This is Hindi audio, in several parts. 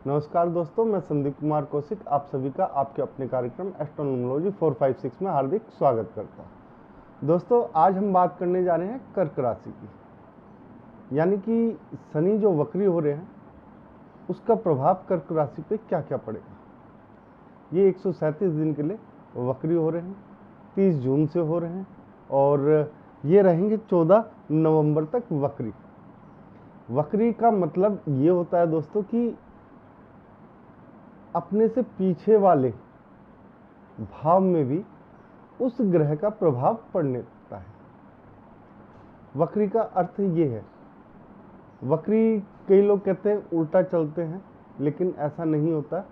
नमस्कार दोस्तों, मैं संदीप कुमार कौशिक आप सभी का आपके अपने कार्यक्रम एस्ट्रोनॉमोलॉजी 456 में हार्दिक स्वागत करता हूँ। दोस्तों, आज हम बात करने जा रहे हैं कर्क राशि की, यानी कि शनि जो वक्री हो रहे हैं उसका प्रभाव कर्क राशि पे क्या क्या पड़ेगा। ये 137 दिन के लिए वक्री हो रहे हैं, 30 जून से हो रहे हैं और ये रहेंगे 14 नवंबर तक वक्री। वक्री का मतलब ये होता है दोस्तों कि अपने से पीछे वाले भाव में भी उस ग्रह का प्रभाव पड़ने लगता है। वक्री का अर्थ ये है, वक्री कई लोग कहते हैं उल्टा चलते हैं, लेकिन ऐसा नहीं होता।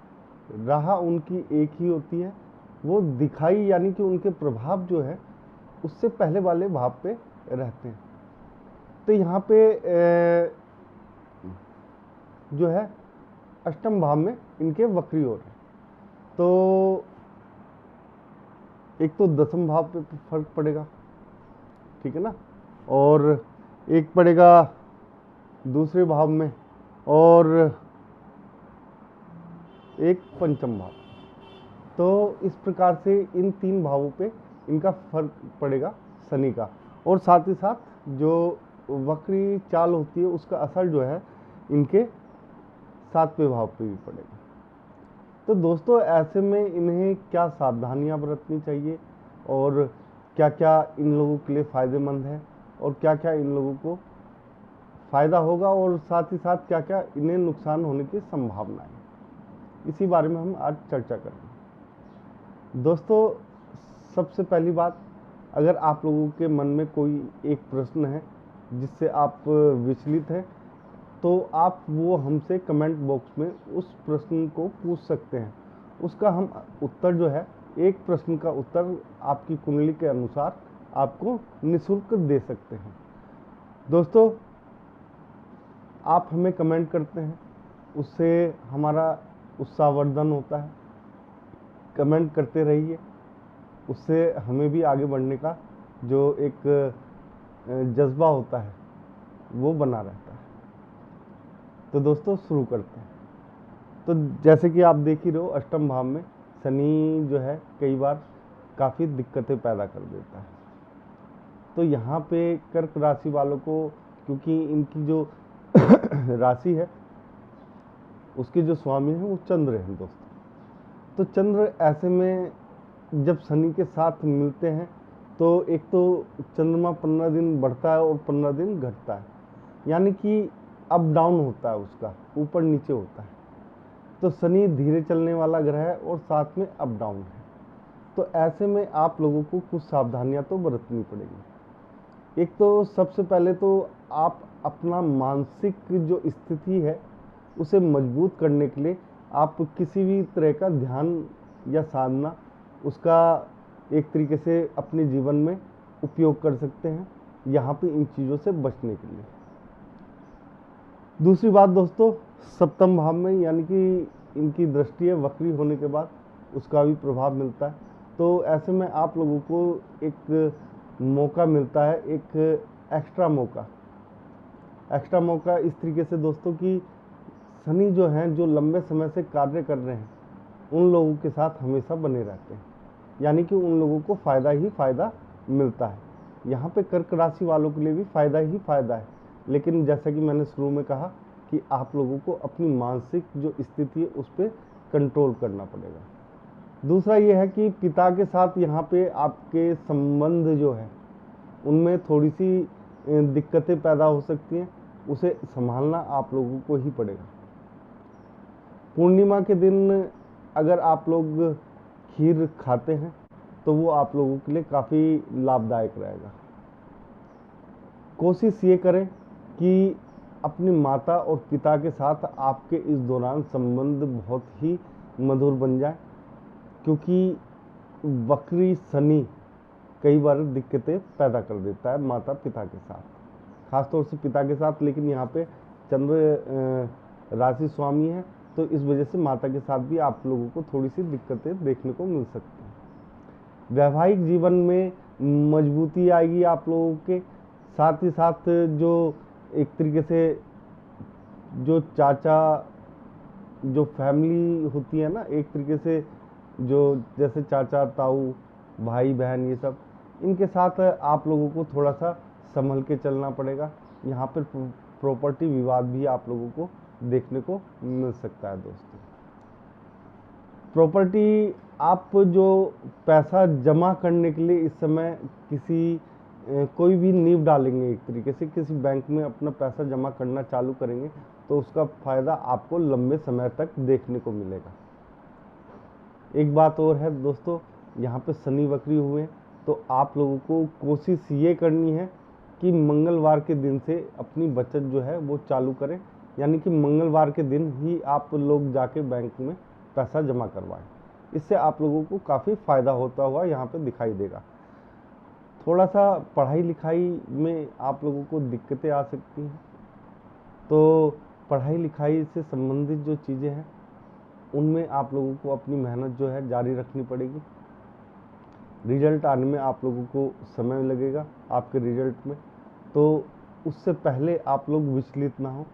राह उनकी एक ही होती है, वो दिखाई यानी कि उनके प्रभाव जो है उससे पहले वाले भाव पे रहते हैं। तो यहाँ पे जो है अष्टम भाव में इनके वक्री हो रहे हैं, तो एक तो दसम भाव पे फर्क पड़ेगा, ठीक है ना, और एक पड़ेगा दूसरे भाव में और एक पंचम भाव। तो इस प्रकार से इन तीन भावों पे इनका फर्क पड़ेगा शनि का, और साथ ही साथ जो वक्री चाल होती है उसका असर जो है इनके सातवें भाव पे भी पड़ेगा। तो दोस्तों, ऐसे में इन्हें क्या सावधानियां बरतनी चाहिए और क्या क्या इन लोगों के लिए फ़ायदेमंद है और क्या क्या इन लोगों को फ़ायदा होगा और साथ ही साथ क्या क्या इन्हें नुकसान होने की संभावना है, इसी बारे में हम आज चर्चा करेंगे। दोस्तों, सबसे पहली बात, अगर आप लोगों के मन में कोई एक प्रश्न है जिससे आप विचलित हैं, तो आप वो हमसे कमेंट बॉक्स में उस प्रश्न को पूछ सकते हैं। उसका हम उत्तर जो है, एक प्रश्न का उत्तर आपकी कुंडली के अनुसार आपको निःशुल्क दे सकते हैं। दोस्तों, आप हमें कमेंट करते हैं, उससे हमारा उत्साहवर्धन होता है। कमेंट करते रहिए, उससे हमें भी आगे बढ़ने का जो एक जज्बा होता है वो बना रहता है। तो दोस्तों, शुरू करते हैं। तो जैसे कि आप देख ही रहे हो, अष्टम भाव में शनि जो है कई बार काफ़ी दिक्कतें पैदा कर देता है। तो यहाँ पे कर्क राशि वालों को, क्योंकि इनकी जो राशि है उसके जो स्वामी हैं वो चंद्र हैं दोस्तों, तो चंद्र ऐसे में जब शनि के साथ मिलते हैं तो एक तो चंद्रमा 15 दिन बढ़ता है और 15 दिन घटता है, यानी कि अप डाउन होता है, उसका ऊपर नीचे होता है। तो शनि धीरे चलने वाला ग्रह है और साथ में अप डाउन है। तो ऐसे में आप लोगों को कुछ सावधानियां तो बरतनी पड़ेगी। एक तो सबसे पहले तो आप अपना मानसिक जो स्थिति है उसे मजबूत करने के लिए आप किसी भी तरह का ध्यान या साधना उसका एक तरीके से अपने जीवन में उपयोग कर सकते हैं, यहाँ पे इन चीज़ों से बचने के लिए। दूसरी बात दोस्तों, सप्तम भाव में यानी कि इनकी दृष्टि है वक्री होने के बाद, उसका भी प्रभाव मिलता है। तो ऐसे में आप लोगों को एक मौका मिलता है, एक एक्स्ट्रा मौका इस तरीके से दोस्तों कि शनि जो हैं, जो लंबे समय से कार्य कर रहे हैं, उन लोगों के साथ हमेशा बने रहते हैं, यानी कि उन लोगों को फ़ायदा ही फ़ायदा मिलता है। यहाँ पे कर्क राशि वालों के लिए भी फ़ायदा ही फ़ायदा है, लेकिन जैसा कि मैंने शुरू में कहा कि आप लोगों को अपनी मानसिक जो स्थिति है उस पर कंट्रोल करना पड़ेगा। दूसरा ये है कि पिता के साथ यहाँ पे आपके संबंध जो है उनमें थोड़ी सी दिक्कतें पैदा हो सकती हैं, उसे संभालना आप लोगों को ही पड़ेगा। पूर्णिमा के दिन अगर आप लोग खीर खाते हैं तो वो आप लोगों के लिए काफ़ी लाभदायक रहेगा। कोशिश ये करें कि अपनी माता और पिता के साथ आपके इस दौरान संबंध बहुत ही मधुर बन जाए, क्योंकि वक्री शनि कई बार दिक्कतें पैदा कर देता है माता पिता के साथ, खासतौर से पिता के साथ। लेकिन यहाँ पे चंद्र राशि स्वामी है, तो इस वजह से माता के साथ भी आप लोगों को थोड़ी सी दिक्कतें देखने को मिल सकती हैं। वैवाहिक जीवन में मजबूती आएगी आप लोगों के, साथ ही साथ जो एक तरीके से जो चाचा जो फैमिली होती है ना, एक तरीके से जो जैसे चाचा ताऊ भाई बहन ये सब, इनके साथ आप लोगों को थोड़ा सा संभल के चलना पड़ेगा। यहाँ पर प्रॉपर्टी विवाद भी आप लोगों को देखने को मिल सकता है दोस्तों। प्रॉपर्टी आप जो पैसा जमा करने के लिए इस समय किसी कोई भी नींव डालेंगे, एक तरीके से किसी बैंक में अपना पैसा जमा करना चालू करेंगे, तो उसका फ़ायदा आपको लंबे समय तक देखने को मिलेगा। एक बात और है दोस्तों, यहाँ पे शनि वक्री हुए, तो आप लोगों को कोशिश ये करनी है कि मंगलवार के दिन से अपनी बचत जो है वो चालू करें, यानी कि मंगलवार के दिन ही आप लोग जाके बैंक में पैसा जमा करवाएं। इससे आप लोगों को काफ़ी फ़ायदा होता हुआ यहाँ पे दिखाई देगा। थोड़ा सा पढ़ाई लिखाई में आप लोगों को दिक्कतें आ सकती हैं, तो पढ़ाई लिखाई से संबंधित जो चीज़ें हैं उनमें आप लोगों को अपनी मेहनत जो है जारी रखनी पड़ेगी। रिजल्ट आने में आप लोगों को समय लगेगा आपके रिजल्ट में, तो उससे पहले आप लोग विचलित ना हो,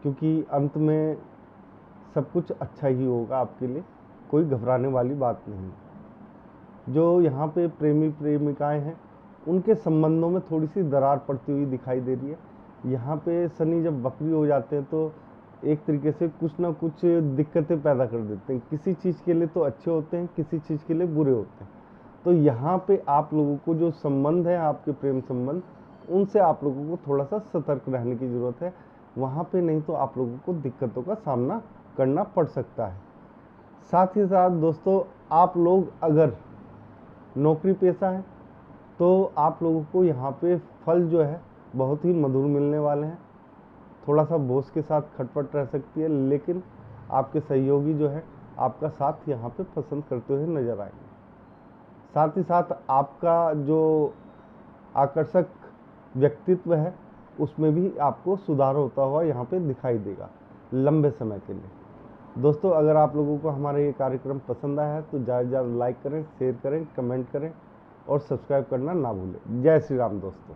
क्योंकि अंत में सब कुछ अच्छा ही होगा आपके लिए, कोई घबराने वाली बात नहीं। जो यहाँ पे प्रेमी प्रेमिकाएं हैं उनके संबंधों में थोड़ी सी दरार पड़ती हुई दिखाई दे रही है। यहाँ पे शनि जब वक्री हो जाते हैं तो एक तरीके से कुछ ना कुछ दिक्कतें पैदा कर देते हैं। किसी चीज़ के लिए तो अच्छे होते हैं, किसी चीज़ के लिए बुरे होते हैं। तो यहाँ पे आप लोगों को जो संबंध है आपके प्रेम संबंध, उनसे आप लोगों को थोड़ा सा सतर्क रहने की ज़रूरत है। वहाँ पे नहीं तो आप लोगों को दिक्कतों का सामना करना पड़ सकता है। साथ ही साथ दोस्तों, आप लोग अगर नौकरी पेशा है तो आप लोगों को यहाँ पे फल जो है बहुत ही मधुर मिलने वाले हैं। थोड़ा सा बॉस के साथ खटपट रह सकती है, लेकिन आपके सहयोगी जो है आपका साथ यहाँ पे पसंद करते हुए नजर आएंगे। साथ ही साथ आपका जो आकर्षक व्यक्तित्व है उसमें भी आपको सुधार होता हुआ यहाँ पे दिखाई देगा लंबे समय के लिए। दोस्तों, अगर आप लोगों को हमारा ये कार्यक्रम पसंद आया है तो ज़्यादा से ज़्यादा लाइक करें, शेयर करें, कमेंट करें और सब्सक्राइब करना ना भूलें। जय श्री राम दोस्तों।